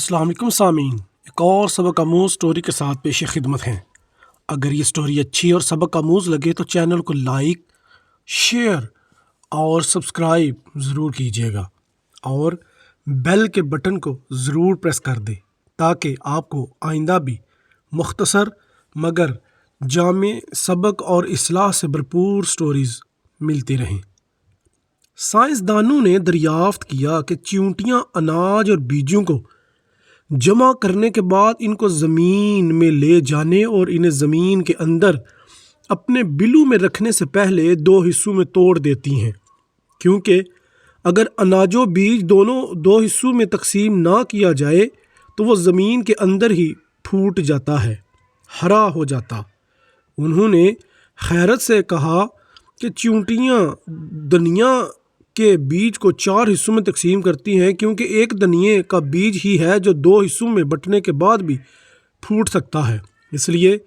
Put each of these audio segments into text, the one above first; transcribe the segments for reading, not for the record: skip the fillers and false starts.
السلام علیکم سامعین، ایک اور سبق آموز سٹوری کے ساتھ پیش خدمت ہیں۔ اگر یہ سٹوری اچھی اور سبق آموز لگے تو چینل کو لائک، شیئر اور سبسکرائب ضرور کیجیے گا اور بیل کے بٹن کو ضرور پریس کر دیں تاکہ آپ کو آئندہ بھی مختصر مگر جامع سبق اور اصلاح سے بھرپور سٹوریز ملتی رہیں۔ سائنسدانوں نے دریافت کیا کہ چیونٹیاں اناج اور بیجوں کو جمع کرنے کے بعد ان کو زمین میں لے جانے اور انہیں زمین کے اندر اپنے بلوں میں رکھنے سے پہلے دو حصوں میں توڑ دیتی ہیں، کیونکہ اگر اناج و بیج دونوں دو حصوں میں تقسیم نہ کیا جائے تو وہ زمین کے اندر ہی پھوٹ جاتا ہے، ہرا ہو جاتا۔ انہوں نے حیرت سے کہا کہ چیونٹیاں دنیا کے بیج کو 4 حصوں میں تقسیم کرتی ہیں، کیونکہ ایک دنیا کا بیج ہی ہے جو 2 حصوں میں بٹنے کے بعد بھی پھوٹ سکتا ہے، اس لیے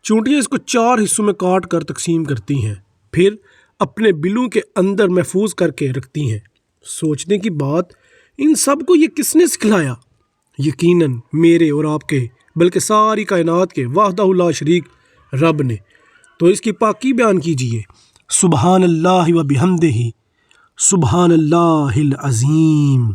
چیونٹیاں اس کو 4 حصوں میں کاٹ کر تقسیم کرتی ہیں، پھر اپنے بلوں کے اندر محفوظ کر کے رکھتی ہیں۔ سوچنے کی بات، ان سب کو یہ کس نے سکھلایا؟ یقیناً میرے اور آپ کے بلکہ ساری کائنات کے وحدہ لا شریک رب نے۔ تو اس کی پاکی بیان کیجیے۔ سبحان اللہ و بحمدہ، سبحان اللہ العظیم۔